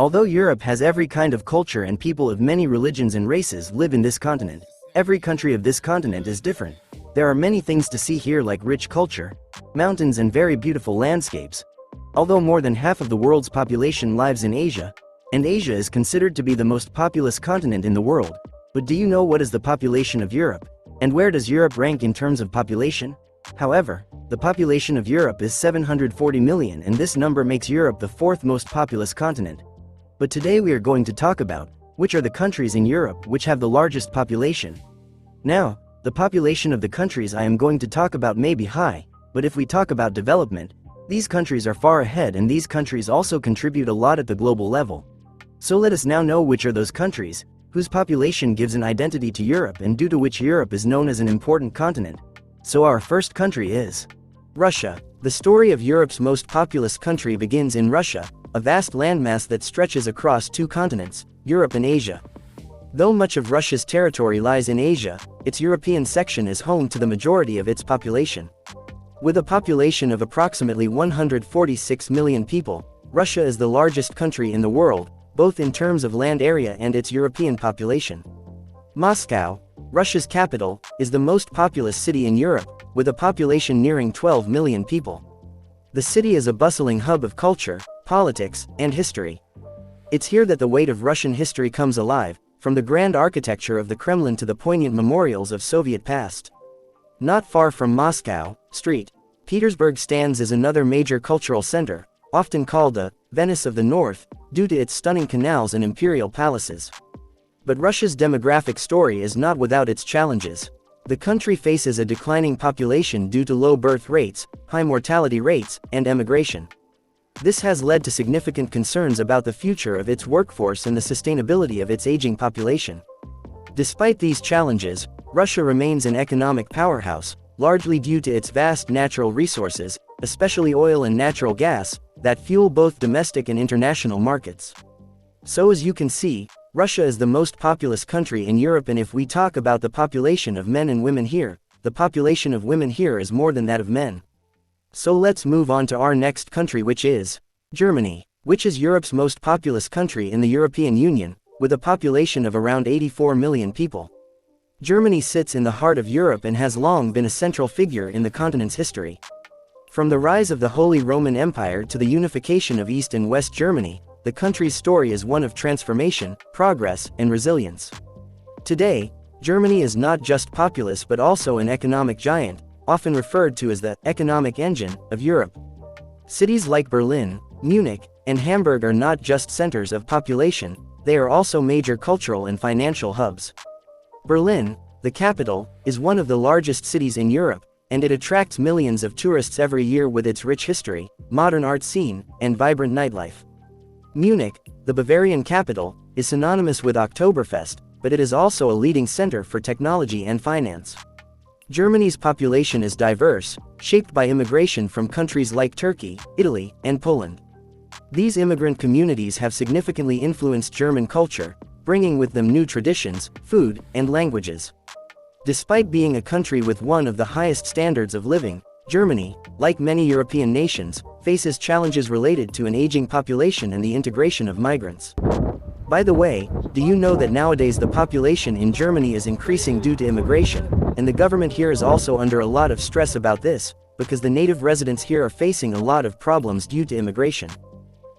Although Europe has every kind of culture and people of many religions and races live in this continent, every country of this continent is different. There are many things to see here like rich culture, mountains and very beautiful landscapes. Although more than half of the world's population lives in Asia, and Asia is considered to be the most populous continent in the world. But do you know what is the population of Europe? And where does Europe rank in terms of population? However, the population of Europe is 740 million and this number makes Europe the fourth most populous continent. But today we are going to talk about which are the countries in Europe which have the largest population. Now, the population of the countries I am going to talk about may be high, but if we talk about development, these countries are far ahead and these countries also contribute a lot at the global level. So let us now know which are those countries whose population gives an identity to Europe and due to which Europe is known as an important continent. So our first country is Russia. The story of Europe's most populous country begins in Russia, a vast landmass that stretches across two continents, Europe and Asia. Though much of Russia's territory lies in Asia, its European section is home to the majority of its population. With a population of approximately 146 million people, Russia is the largest country in the world, both in terms of land area and its European population. Moscow, Russia's capital, is the most populous city in Europe, with a population nearing 12 million people. The city is a bustling hub of culture, politics, and history. It's here that the weight of Russian history comes alive, from the grand architecture of the Kremlin to the poignant memorials of Soviet past. Not far from Moscow, St. Petersburg stands as another major cultural center, often called the Venice of the North, due to its stunning canals and imperial palaces. But Russia's demographic story is not without its challenges. The country faces a declining population due to low birth rates, high mortality rates, and emigration. This has led to significant concerns about the future of its workforce and the sustainability of its aging population. Despite these challenges, Russia remains an economic powerhouse, largely due to its vast natural resources, especially oil and natural gas, that fuel both domestic and international markets. So as you can see, Russia is the most populous country in Europe, and if we talk about the population of men and women here, the population of women here is more than that of men. So let's move on to our next country, which is Germany, which is Europe's most populous country in the European Union, with a population of around 84 million people. Germany sits in the heart of Europe and has long been a central figure in the continent's history. From the rise of the Holy Roman Empire to the unification of East and West Germany, the country's story is one of transformation, progress, and resilience. Today, Germany is not just populous but also an economic giant, often referred to as the economic engine of Europe. Cities like Berlin, Munich, and Hamburg are not just centers of population, they are also major cultural and financial hubs. Berlin, the capital, is one of the largest cities in Europe, and it attracts millions of tourists every year with its rich history, modern art scene, and vibrant nightlife. Munich, the Bavarian capital, is synonymous with Oktoberfest, but it is also a leading center for technology and finance. Germany's population is diverse, shaped by immigration from countries like Turkey, Italy, and Poland. These immigrant communities have significantly influenced German culture, bringing with them new traditions, food, and languages. Despite being a country with one of the highest standards of living, Germany, like many European nations, faces challenges related to an aging population and the integration of migrants. By the way, do you know that nowadays the population in Germany is increasing due to immigration, and the government here is also under a lot of stress about this, because the native residents here are facing a lot of problems due to immigration.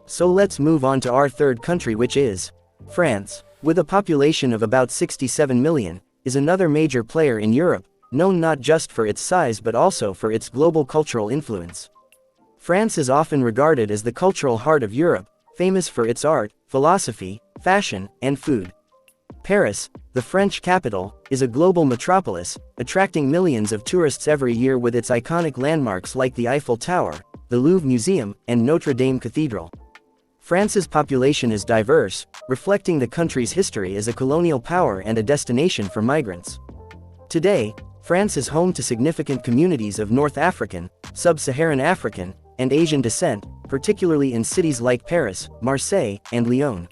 So let's move on to our third country, which is France, with a population of about 67 million, is another major player in Europe, known not just for its size but also for its global cultural influence. France is often regarded as the cultural heart of Europe, famous for its art, philosophy, fashion, and food. Paris, the French capital, is a global metropolis, attracting millions of tourists every year with its iconic landmarks like the Eiffel Tower, the Louvre Museum, and Notre Dame Cathedral. France's population is diverse, reflecting the country's history as a colonial power and a destination for migrants. Today, France is home to significant communities of North African, Sub-Saharan African, and Asian descent, particularly in cities like Paris, Marseille, and Lyon.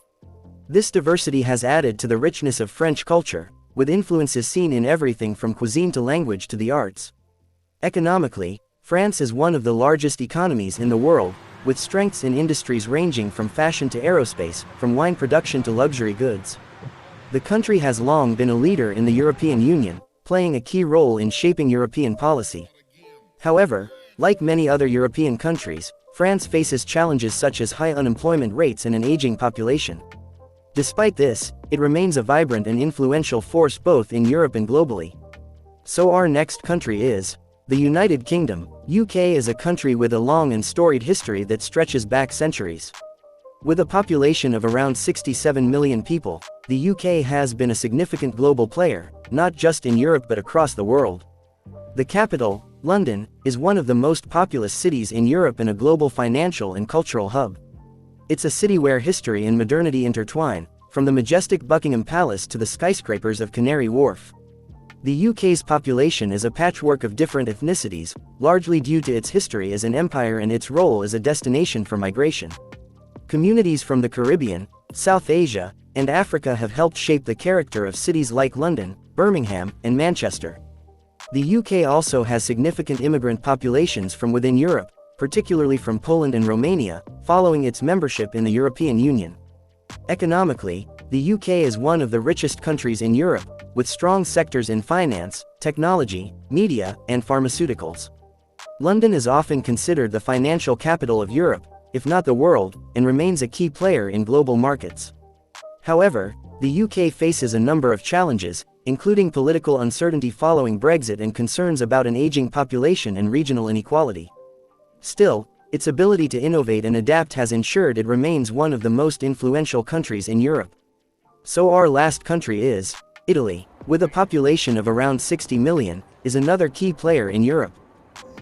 This diversity has added to the richness of French culture, with influences seen in everything from cuisine to language to the arts. Economically, France is one of the largest economies in the world, with strengths in industries ranging from fashion to aerospace, from wine production to luxury goods. The country has long been a leader in the European Union, playing a key role in shaping European policy. However, like many other European countries, France faces challenges such as high unemployment rates and an aging population. Despite this, it remains a vibrant and influential force both in Europe and globally. So our next country is the United Kingdom. UK is a country with a long and storied history that stretches back centuries. With a population of around 67 million people, the UK has been a significant global player, not just in Europe but across the world. The capital, London, is one of the most populous cities in Europe and a global financial and cultural hub. It's a city where history and modernity intertwine, from the majestic Buckingham Palace to the skyscrapers of Canary Wharf. The UK's population is a patchwork of different ethnicities, largely due to its history as an empire and its role as a destination for migration. Communities from the Caribbean, South Asia, and Africa have helped shape the character of cities like London, Birmingham, and Manchester. The UK also has significant immigrant populations from within Europe, particularly from Poland and Romania, following its membership in the European Union. Economically, the UK is one of the richest countries in Europe, with strong sectors in finance, technology, media, and pharmaceuticals. London is often considered the financial capital of Europe, if not the world, and remains a key player in global markets. However, the UK faces a number of challenges, including political uncertainty following Brexit and concerns about an aging population and regional inequality. Still, its ability to innovate and adapt has ensured it remains one of the most influential countries in Europe. So our last country is Italy, with a population of around 60 million, is another key player in Europe.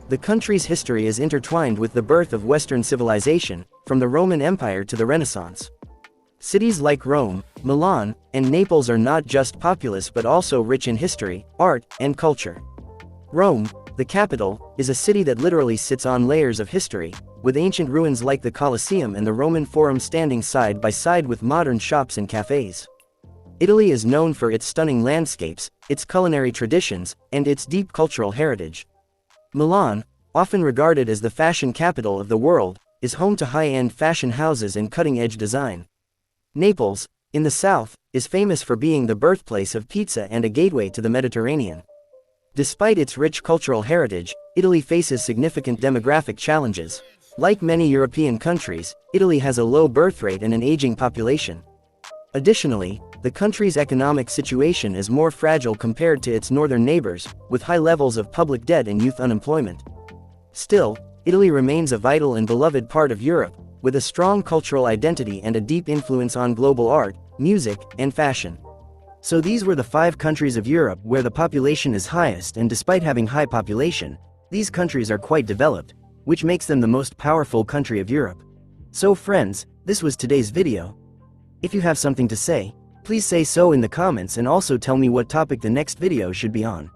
The country's history is intertwined with the birth of Western civilization, from the Roman Empire to the Renaissance. Cities like Rome, Milan, and Naples are not just populous but also rich in history, art, and culture. Rome, the capital, is a city that literally sits on layers of history, with ancient ruins like the Colosseum and the Roman Forum standing side by side with modern shops and cafes. Italy is known for its stunning landscapes, its culinary traditions, and its deep cultural heritage. Milan, often regarded as the fashion capital of the world, is home to high-end fashion houses and cutting-edge design. Naples, in the south, is famous for being the birthplace of pizza and a gateway to the Mediterranean. Despite its rich cultural heritage, Italy faces significant demographic challenges. Like many European countries, Italy has a low birth rate and an aging population. Additionally, the country's economic situation is more fragile compared to its northern neighbors, with high levels of public debt and youth unemployment. Still, Italy remains a vital and beloved part of Europe, with a strong cultural identity and a deep influence on global art, music, and fashion. So these were the 5 countries of Europe where the population is highest, and despite having high population, these countries are quite developed, which makes them the most powerful country of Europe. So friends, this was today's video. If you have something to say, please say so in the comments and also tell me what topic the next video should be on.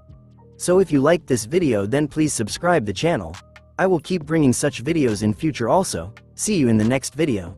So if you liked this video, then please subscribe the channel. I will keep bringing such videos in future also. See you in the next video.